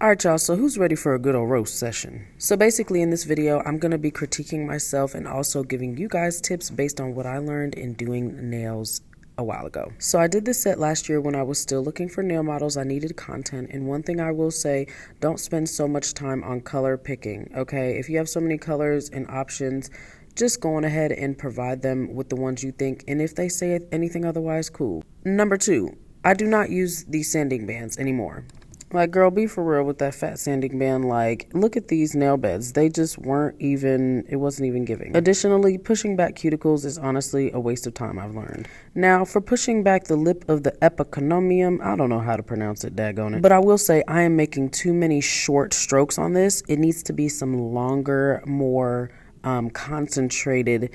Alright y'all, so who's ready for a good old roast session? So basically in this video, I'm going to be critiquing myself and also giving you guys tips based on what I learned in doing nails a while ago. So I did this set last year when I was still looking for nail models. I needed content, and one thing I will say, don't spend so much time on color picking, okay? If you have so many colors and options, just go on ahead and provide them with the ones you think, and if they say anything otherwise, cool. Number 2, I do not use these sanding bands anymore. Like, girl, be for real with that fat sanding band. Like, look at these nail beds. They just weren't even, it wasn't even giving. Additionally, pushing back cuticles is honestly a waste of time, I've learned. Now, for pushing back the lip of the epiconomium, I don't know how to pronounce it, daggone it. But I will say I am making too many short strokes on this. It needs to be some longer, more concentrated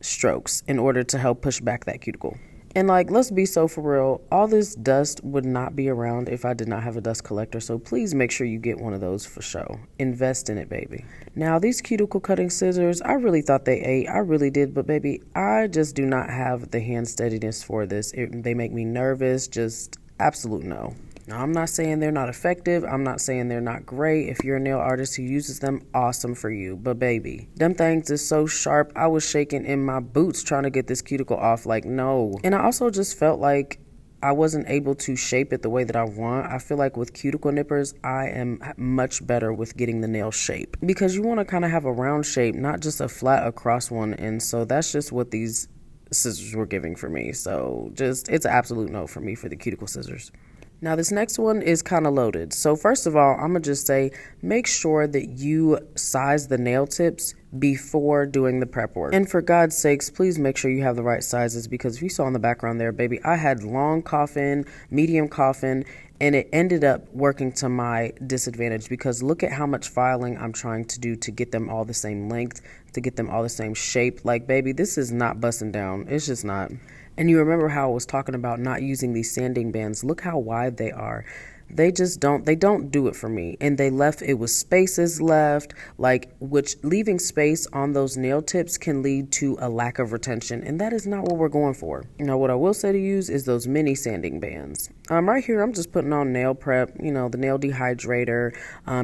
strokes in order to help push back that cuticle. And like, let's be so for real, all this dust would not be around if I did not have a dust collector, so please make sure you get one of those for show. Invest in it, baby. Now, these cuticle cutting scissors, I really thought they ate. I really did, but baby, I just do not have the hand steadiness for this. They make me nervous, just absolute no. Now, I'm not saying they're not effective. I'm not saying they're not great. If you're a nail artist who uses them, awesome for you. But baby, them things is so sharp. I was shaking in my boots trying to get this cuticle off. Like, no. And I also just felt like I wasn't able to shape it the way that I want. I feel like with cuticle nippers, I am much better with getting the nail shape. Because you want to kind of have a round shape, not just a flat across one. And so that's just what these scissors were giving for me. So just, it's an absolute no for me for the cuticle scissors. Now, this next one is kind of loaded. So first of all, I'm going to just say, make sure that you size the nail tips before doing the prep work. And for God's sakes, please make sure you have the right sizes, because if you saw in the background there, baby, I had long coffin, medium coffin, and it ended up working to my disadvantage, because look at how much filing I'm trying to do to get them all the same length, to get them all the same shape. Like, baby, this is not busting down. It's just not. And you remember how I was talking about not using these sanding bands. Look how wide they are. They don't do it for me. And it was spaces left, which leaving space on those nail tips can lead to a lack of retention. And that is not what we're going for. Now, what I will say to use is those mini sanding bands. Right here, I'm just putting on nail prep, the nail dehydrator,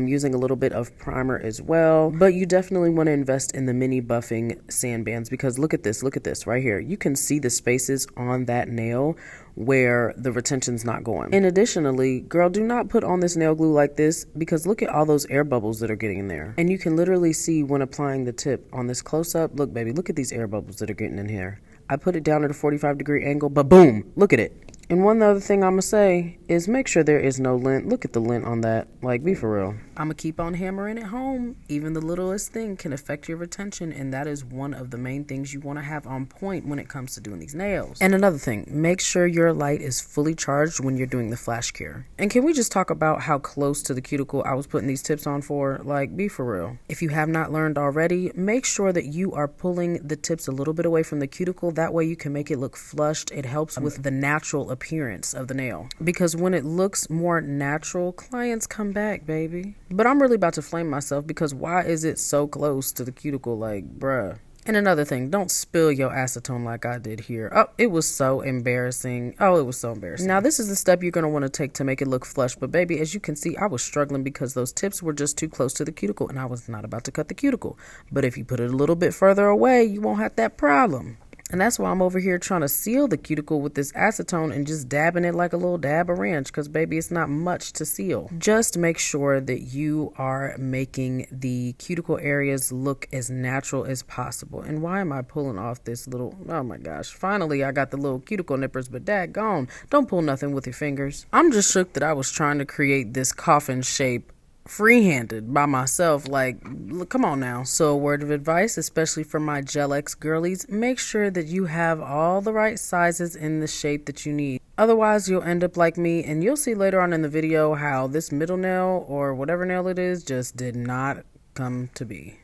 using a little bit of primer as well. But you definitely want to invest in the mini buffing sand bands, because look at this right here. You can see the spaces on that nail where the retention's not going. And additionally, girl, do not put on this nail glue like this, because look at all those air bubbles that are getting in there. And you can literally see when applying the tip on this close-up, look, baby, look at these air bubbles that are getting in here. I put it down at a 45-degree angle, but boom, look at it. And one other thing I'm going to say is make sure there is no lint. Look at the lint on that. Like, be for real. I'm going to keep on hammering it home. Even the littlest thing can affect your retention, and that is one of the main things you want to have on point when it comes to doing these nails. And another thing, make sure your light is fully charged when you're doing the flash cure. And can we just talk about how close to the cuticle I was putting these tips on for? Like, be for real. If you have not learned already, make sure that you are pulling the tips a little bit away from the cuticle. That way you can make it look flushed. It helps with the natural appearance of the nail, because when it looks more natural, clients come back, baby. But I'm really about to flame myself, because why is it so close to the cuticle? Like, bruh. And another thing, don't spill your acetone like I did here. Oh, it was so embarrassing. Oh, it was so embarrassing. Now, this is the step you're going to want to take to make it look flush. But baby, as you can see, I was struggling because those tips were just too close to the cuticle, and I was not about to cut the cuticle. But if you put it a little bit further away, you won't have that problem. And that's why I'm over here trying to seal the cuticle with this acetone and just dabbing it like a little dab of ranch, because baby, it's not much to seal. Just make sure that you are making the cuticle areas look as natural as possible. And why am I pulling off this little, oh my gosh, finally I got the little cuticle nippers, but daggone, don't pull nothing with your fingers. I'm just shook that I was trying to create this coffin shape free-handed by myself. Like, look, come on now. So a word of advice, especially for my Gel X girlies, make sure that you have all the right sizes in the shape that you need. Otherwise, you'll end up like me, and you'll see later on in the video how this middle nail, or whatever nail it is, just did not come to be.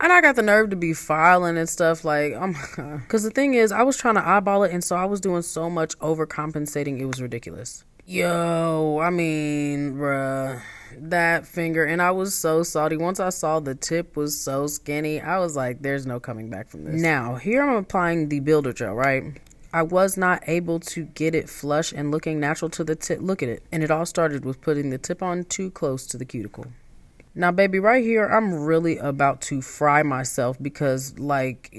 And I got the nerve to be filing and stuff, like, oh my God. Because the thing is, I was trying to eyeball it, and so I was doing so much overcompensating, it was ridiculous. Yo, I mean, bruh, that finger, and I was so salty. Once I saw the tip was so skinny, I was like, there's no coming back from this. Now, here I'm applying the builder gel, right? I was not able to get it flush and looking natural to the tip. Look at it. And it all started with putting the tip on too close to the cuticle. Now, baby, right here, I'm really about to fry myself because, like,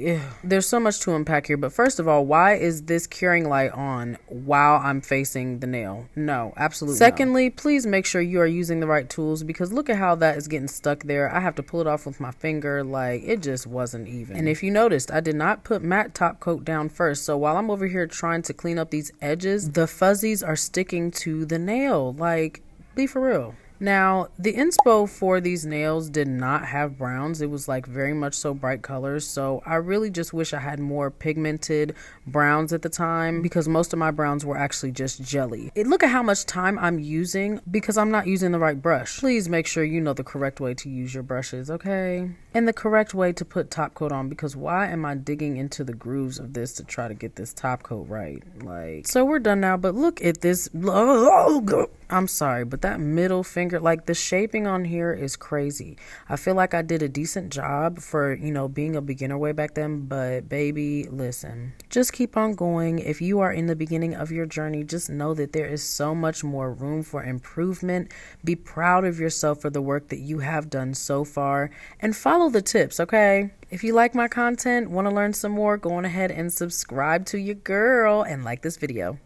there's so much to unpack here. But first of all, why is this curing light on while I'm facing the nail? No, absolutely. Secondly, please make sure you are using the right tools because look at how that is getting stuck there. I have to pull it off with my finger. Like, it just wasn't even. And if you noticed, I did not put matte top coat down first. So while I'm over here trying to clean up these edges, the fuzzies are sticking to the nail. Like, be for real. Now, the inspo for these nails did not have browns. It was like very much so bright colors. So I really just wish I had more pigmented browns at the time because most of my browns were actually just jelly. Look at how much time I'm using because I'm not using the right brush. Please make sure you know the correct way to use your brushes, okay? And the correct way to put top coat on because why am I digging into the grooves of this to try to get this top coat right? Like, so we're done now, but look at this. I'm sorry, but that middle finger, like the shaping on here is crazy. I feel like I did a decent job for, you know, being a beginner way back then, but baby, listen, just keep on going. If you are in the beginning of your journey, just know that there is so much more room for improvement. Be proud of yourself for the work that you have done so far and follow the tips, okay? If you like my content, want to learn some more, go on ahead and subscribe to your girl and like this video.